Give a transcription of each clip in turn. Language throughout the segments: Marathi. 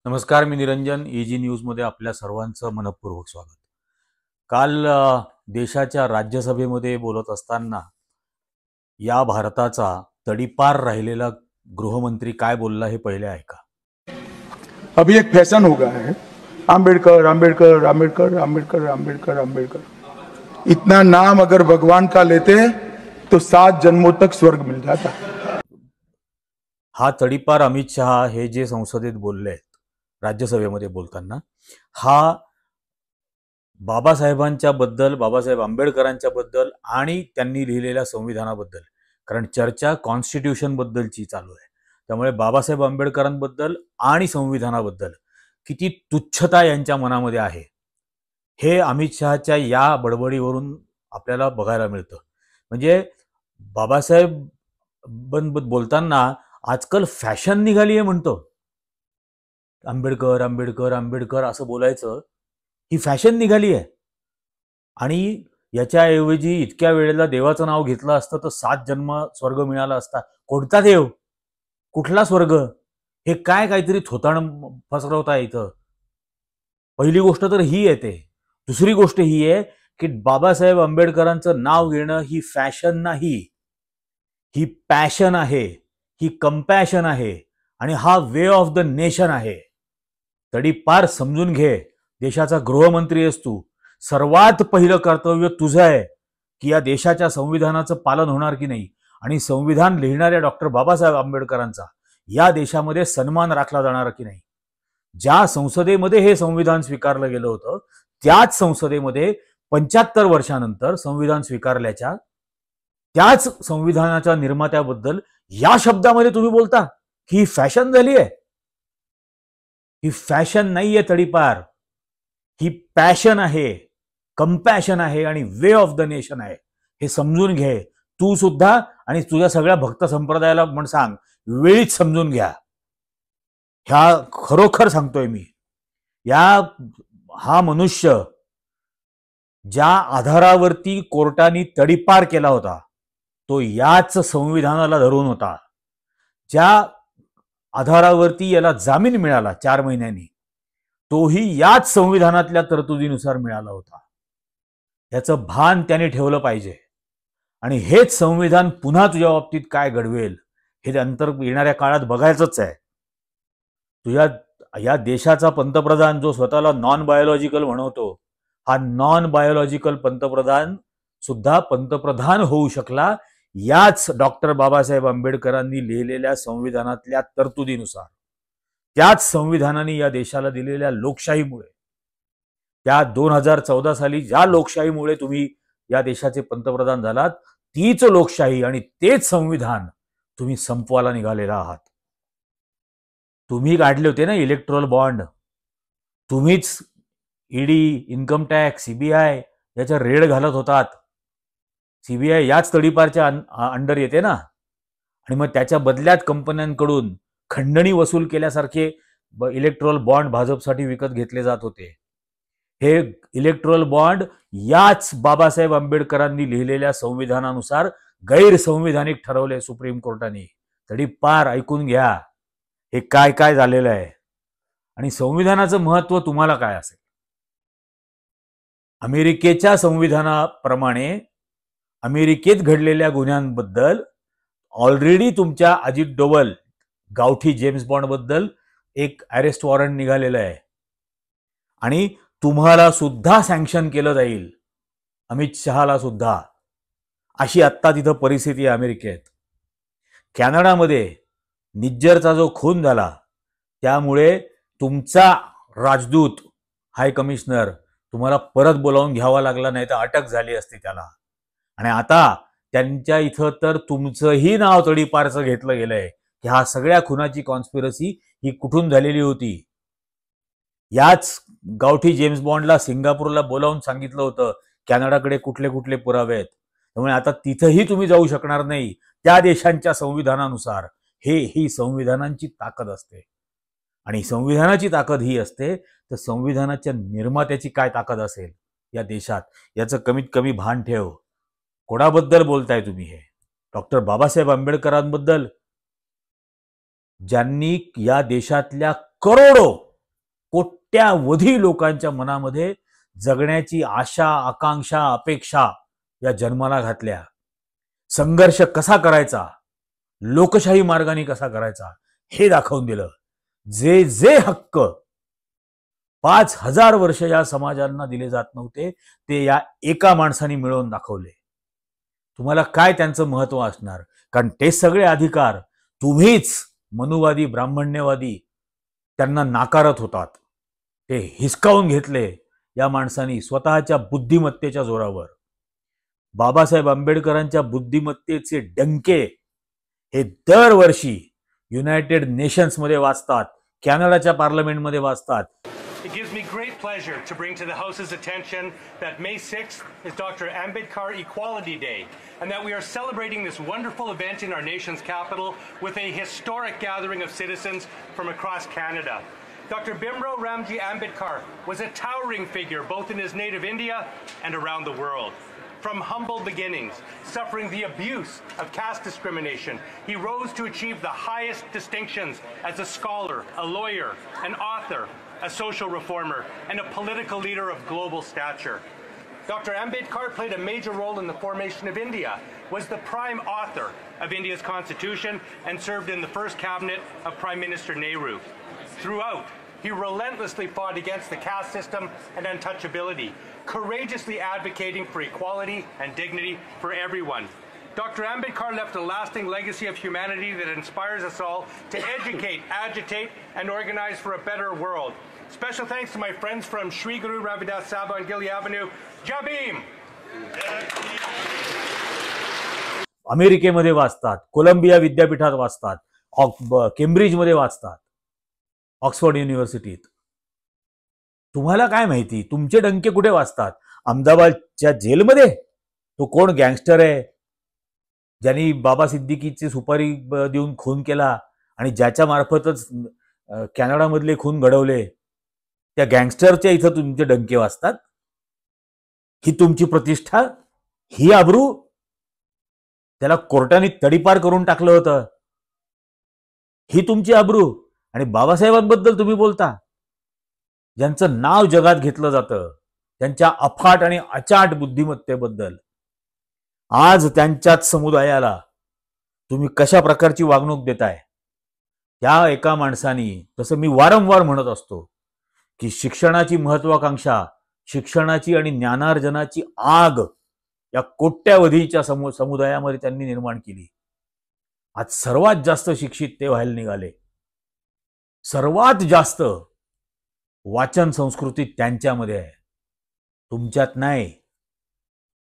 नमस्कार, मी निरंजन. EG न्यूजमध्ये आपल्या सर्वांचं मनपूर्वक स्वागत. काल देशाच्या राज्यसभेमध्ये बोलत असताना या भारताचा तडीपार राहिलेला गृहमंत्री काय बोलला हे पहिले ऐका. अभी एक फैशन हो गया है, आम्बेडकर आम्बेडकर आम्बेडकर आम्बेडकर आम्बेडकर आम्बेडकर। इतना नाम अगर भगवान का लेते तो 7 जन्मों तक स्वर्ग मिल जाता। हा तडीपार अमित शहा हे जे संसदेत बोलले आहेत राज्यसभेमध्ये बोलताना, हा बाबासाहेबांच्या बद्दल, बाबासाहेब आंबेडकरांच्या बद्दल आणि त्यांनी लिहिलेल्या संविधानाबद्दल, कारण चर्चा कॉन्स्टिट्यूशन बद्दलची चालू आहे, त्यामुळे बाबासाहेब आंबेडकरांबद्दल आणि संविधानाबद्दल किती तुच्छता यांच्या मनामध्ये आहे हे अमित शहाच्या या बडबडीवरून आपल्याला बघायला मिळतं. म्हणजे बाबासाहेब बोलताना आजकाल फॅशन निघाली आहे म्हणतो. आंबेडकर आंबेडकर आंबेडकर असं बोलायचं ही फॅशन निघाली आहे. आणि याच्याऐवजी इतक्या वेळेला देवाचं नाव घेतलं असतं तर 7 जन्म स्वर्ग मिळाला असता. कोणता देव, कुठला स्वर्ग, हे काय काहीतरी थोताण फसरवता इथं. पहिली गोष्ट तर ही येते. दुसरी गोष्ट ही आहे की बाबासाहेब आंबेडकरांचं नाव घेणं ही फॅशन नाही, ही पॅशन आहे, ही कंपॅशन आहे आणि हा वे ऑफ द नेशन आहे. तडीपार समजून घे. देशाचा गृहमंत्री आहेस तू. सर्वात पहिलं कर्तव्य तुझं आहे की या देशाच्या संविधानाचं पालन होणार की नाही आणि संविधान लिहिणाऱ्या डॉक्टर बाबासाहेब आंबेडकरांचा या देशामध्ये सन्मान राखला जाणार की नाही. ज्या संसदेमध्ये हे संविधान स्वीकारलं गेलं होतं त्याच संसदेमध्ये 75 वर्षानंतर संविधान स्वीकारल्याच्या त्याच संविधानाच्या निर्मात्याबद्दल या शब्दामध्ये तुम्ही बोलता की ही फॅशन झाली आहे. ही फॅशन नाहीये तडीपार, ही पॅशन आहे, कंपॅशन आहे आणि वे ऑफ द नेशन आहे. हे समजून घे तू सुद्धा आणि तुझ्या सगळ्या भक्त संप्रदायाला पण सांग, वेळीच समजून घ्या. ह्या खरोखर सांगतोय मी. हा मनुष्य ज्या आधारावरती कोर्टाने तडीपार केला होता तो याच संविधानाला धरून होता. ज्या आधारावरती याला जामीन मिळाला 4 महिन्यांनी तोही याच संविधानातल्या तरतुदीनुसार मिळाला होता. याचं भान त्याने ठेवलं पाहिजे. आणि हेच संविधान पुन्हा तुझ्या बाबतीत काय घडवेल हे नंतर येणाऱ्या काळात बघायचंच आहे. तुझ्या या देशाचा पंतप्रधान जो स्वतःला नॉन बायोलॉजिकल म्हणवतो, हा नॉन बायोलॉजिकल पंतप्रधान सुद्धा पंतप्रधान होऊ शकला याच डॉक्टर बाबासाहेब आंबेडकरांनी लिहिलेल्या संविधानातल्या तरतुदीनुसार. त्याच संविधानाने या देशाला दिलेल्या लोकशाहीमुळे, त्या 2014 साली ज्या लोकशाहीमुळे तुम्ही या देशाचे पंतप्रधान झालात, तीच लोकशाही आणि तेच संविधान तुम्ही संपवायला निघालेला आहात. तुम्ही काढले होते ना इलेक्ट्रोल बॉन्ड. तुम्हीच ईडी, इन्कम टॅक्स, सीबीआय याच्या रेड घालत होतात. सीबीआय याच तडीपारच्या अंडर येते ना. आणि मग त्याच्या बदल्यात कंपन्यांकडून खंडणी वसूल केल्यासारखे इलेक्ट्रोल बॉन्ड भाजपसाठी विकत घेतले जात होते. हे इलेक्ट्रोल बॉन्ड याच बाबासाहेब आंबेडकरांनी लिहिलेल्या संविधानानुसार गैरसंविधानिक ठरवले सुप्रीम कोर्टाने. तडीपार ऐकून घ्या हे काय काय झालेलं आहे आणि संविधानाचं महत्व तुम्हाला काय असेल. अमेरिकेच्या संविधानाप्रमाणे अमेरिकेत घडलेल्या गुन्ह्यांबद्दल ऑलरेडी तुमच्या अजित डोवल गावठी जेम्स बॉन्ड बद्दल एक अरेस्ट वॉरंट निघालेलं आहे आणि तुम्हाला सुद्धा सँक्शन केलं जाईल, अमित शहाला सुद्धा. अशी आत्ता तिथं परिस्थिती आहे अमेरिकेत. कॅनडामध्ये निज्जरचा जो खून झाला त्यामुळे तुमचा राजदूत हाय कमिशनर तुम्हाला परत बोलावून घ्यावा लागला, नाही तर अटक झाली असती त्याला. आणि आता त्यांच्या इथं तर तुमचंही नाव तडीपारचं घेतलं गेलंय की हा सगळ्या खुनाची कॉन्स्पिरसी ही कुठून झालेली होती. याच गावठी जेम्स बॉन्डला सिंगापूरला बोलावून सांगितलं होतं कॅनडाकडे कुठले कुठले पुरावे आहेत. त्यामुळे आता तिथंही तुम्ही जाऊ शकणार नाही त्या देशांच्या संविधानानुसार. ही संविधानांची ताकद असते. आणि संविधानाची ताकद ही असते तर संविधानाच्या निर्मात्याची काय ताकद असेल या देशात याचं कमीत कमी भान ठेव. कोणाबद्दल बोलताय तुम्ही हे? डॉक्टर बाबासाहेब आंबेडकरांबद्दल, ज्यांनी या देशातल्या करोडो कोट्यावधी लोकांच्या मनामध्ये जगण्याची आशा, आकांक्षा, अपेक्षा या जन्माला घातल्या. संघर्ष कसा करायचा, लोकशाही मार्गाने कसा करायचा हे दाखवून दिलं. जे जे हक्क 5000 वर्ष या समाजांना दिले जात नव्हते ते या एका माणसाने मिळवून दाखवले. तुम्हाला काय त्यांचं महत्व असणार, कारण ते सगळे अधिकार तुम्हीच मनुवादी, ब्राह्मण्यवादी त्यांना नाकारत होतात. ते हिसकावून घेतले या माणसांनी स्वतःच्या बुद्धिमत्तेच्या जोरावर. बाबासाहेब आंबेडकरांच्या बुद्धिमत्तेचे डंके हे दरवर्षी युनायटेड नेशन्समध्ये वाजतात, कॅनडाच्या पार्लमेंटमध्ये वाजतात. It gives me great pleasure to bring to the House's attention that May 6th is Dr. Ambedkar Equality Day, and that we are celebrating this wonderful event in our nation's capital with a historic gathering of citizens from across Canada. Dr. Bhimrao Ramji Ambedkar was a towering figure both in his native India and around the world. From humble beginnings, suffering the abuse of caste discrimination, he rose to achieve the highest distinctions as a scholar, a lawyer, an author, a social reformer, and a political leader of global stature. Dr. Ambedkar played a major role in the formation of India, was the prime author of India's constitution, and served in the first cabinet of Prime Minister Nehru. Throughout, he relentlessly fought against the caste system and untouchability, courageously advocating for equality and dignity for everyone. Dr. Ambedkar left a lasting legacy of humanity that inspires us all to educate, agitate, and organize for a better world. Special thanks to my friends from Shri Guru Ravidas Sabha on Gilly Avenue. Jai Bhim! अमेरिकेमध्ये वाचतात, कोलंबिया विद्यापीठात वाचतात, केम्ब्रिजमध्ये वाचतात, ऑक्सफोर्ड युनिव्हर्सिटीत. तुम्हाला काय माहिती तुमचे डंके कुठे वाजतात? अहमदाबादच्या जेलमध्ये तो कोण गँगस्टर आहे ज्यांनी बाबा सिद्दीकीची सुपारी देऊन खून केला आणि ज्याच्या मार्फतच कॅनडामधले खून घडवले, त्या गँगस्टरच्या इथं तुमचे डंके वाजतात? ही तुमची प्रतिष्ठा, ही आबरू? त्याला कोर्टाने तडीपार करून टाकलं होतं. ही तुमची आबरू? आणि बाबासाहेबांबद्दल तुम्ही बोलता, ज्यांचं नाव जगात घेतलं जातं, त्यांच्या अफाट आणि अचाट बुद्धिमत्तेबद्दल. आज त्यांच्याच समुदायाला तुम्ही कशा प्रकारची वागणूक देताय? त्या एका माणसाने, तसं मी वारंवार म्हणत असतो की शिक्षणाची महत्वाकांक्षा, शिक्षणाची आणि ज्ञानार्जनाची आग या कोट्यावधीच्या समुदायामध्ये त्यांनी निर्माण केली. आज सर्वात जास्त शिक्षित ते व्हायला निघाले. सर्वात जास्त वाचन संस्कृती त्यांच्यामध्ये आहे, तुमच्यात नाही.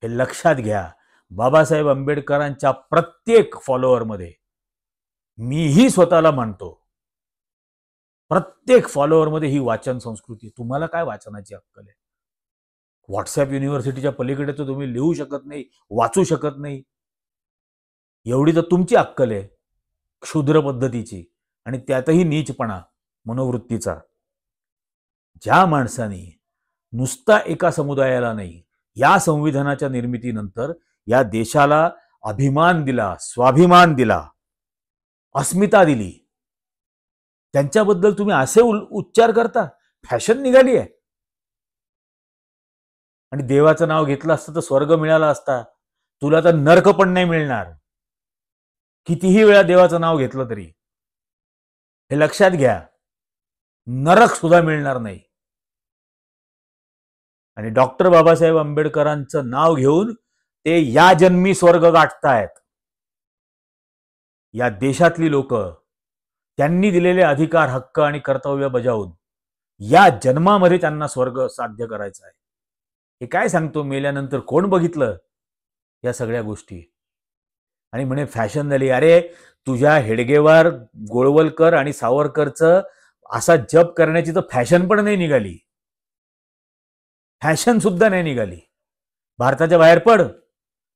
हे लक्षात घ्या. बाबासाहेब आंबेडकरांच्या प्रत्येक फॉलोअरमध्ये, मीही स्वतःला मानतो, प्रत्येक फॉलोअरमध्ये ही वाचन संस्कृती. तुम्हाला काय वाचनाची अक्कल आहे? व्हॉट्सअप युनिव्हर्सिटीच्या पलीकडे तर तुम्ही लिहू शकत नाही, वाचू शकत नाही, एवढी तर तुमची अक्कल आहे क्षुद्र पद्धतीची, आणि त्यातही नीचपणा मनोवृत्तीचा. ज्या माणसाने नुसता एका समुदायाला नाही, या संविधानाच्या निर्मितीनंतर या देशाला अभिमान दिला, स्वाभिमान दिला, अस्मिता दिली, त्यांच्याबद्दल तुम्ही असे उच्चार करता? फॅशन निघाली आहे. आणि देवाचं नाव घेतलं असतं तर स्वर्ग मिळाला असता. तुला तर नरक पण नाही मिळणार, कितीही वेळा देवाचं नाव घेतलं तरी. हे लक्षात घ्या, नरक सुद्धा मिळणार नाही. आणि डॉक्टर बाबासाहेब आंबेडकरांचं नाव घेऊन ते या जन्मी स्वर्ग गाठतायत. या देशातली लोक त्यांनी दिलेले अधिकार, हक्क आणि कर्तव्य बजावून या जन्मामध्ये त्यांना स्वर्ग साध्य करायचा आहे. हे काय सांगतो, मेल्यानंतर कोण बघितलं या सगळ्या गोष्टी? आणि म्हणे फॅशन झाली. अरे तुझ्या हेडगेवार, गोळवलकर आणि सावरकरचं असा जप करण्याची तर फॅशन पण नाही निघाली, फॅशन सुद्धा नाही निघाली. भारताच्या बाहेर पड,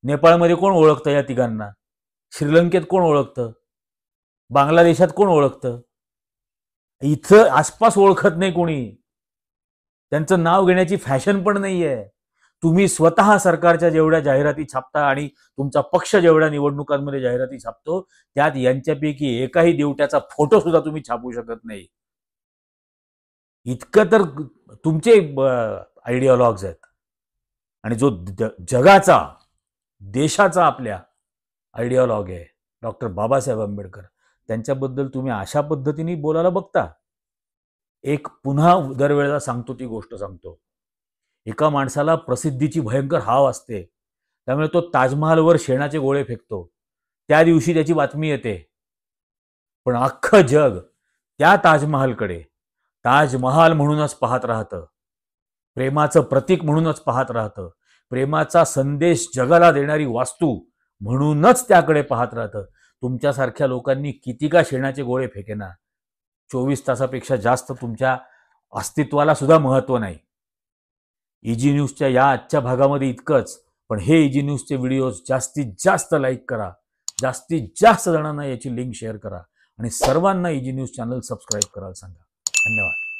नेपाळमध्ये कोण ओळखतं या तिघांना? श्रीलंकेत कोण ओळखतं? बांगलादेशात कोण ओळखतं? इथं आसपास ओळखत नाही कोणी. त्यांचं नाव घेण्याची फॅशन पण नाहीये. तुम्ही स्वतः सरकारच्या जेवढ्या जाहिराती छापता आणि तुमचा पक्ष जेवढ्या निवडणुकांमध्ये जाहिराती छापतो, त्यात यांच्यापैकी एकाही देवट्याचा फोटो सुद्धा तुम्ही छापू शकत नाही. इतकं तर तुमचे आयडिओलॉग्स आहेत. आणि जो जगाचा, देशाचा आपल्या आयडिओलॉग आहे डॉक्टर बाबासाहेब आंबेडकर, त्यांच्याबद्दल तुम्ही अशा पद्धतीने बोलायला बघता. एक पुन्हा दरवेळेला सांगतो ती गोष्ट सांगतो. एका माणसाला प्रसिद्धीची भयंकर हाव असते, त्यामुळे तो ताजमहालवर शेणाचे गोळे फेकतो. त्या दिवशी त्याची बातमी येते, पण अख्खं जग त्या ताजमहालकडे ताजमहाल म्हणूनच पाहत राहतं, प्रेमाचं प्रतीक म्हणूनच पाहत राहतं, प्रेमाचा संदेश जगाला देणारी वास्तू म्हणूनच त्याकडे पाहत राहतं. तुमच्यासारख्या लोकांनी किती का शेणाचे गोळे फेकेना, 24 तासापेक्षा जास्त तुमच्या अस्तित्वाला सुद्धा महत्त्व नाही. इजी न्यूजच्या या आजच्या भागामध्ये इतकंच. पण हे इजी न्यूजचे व्हिडिओज जास्तीत जास्त लाईक करा, जास्तीत जास्त जणांना याची लिंक शेअर करा आणि सर्वांना इजी न्यूज चॅनल सबस्क्राईब करायला सांगा. धन्यवाद.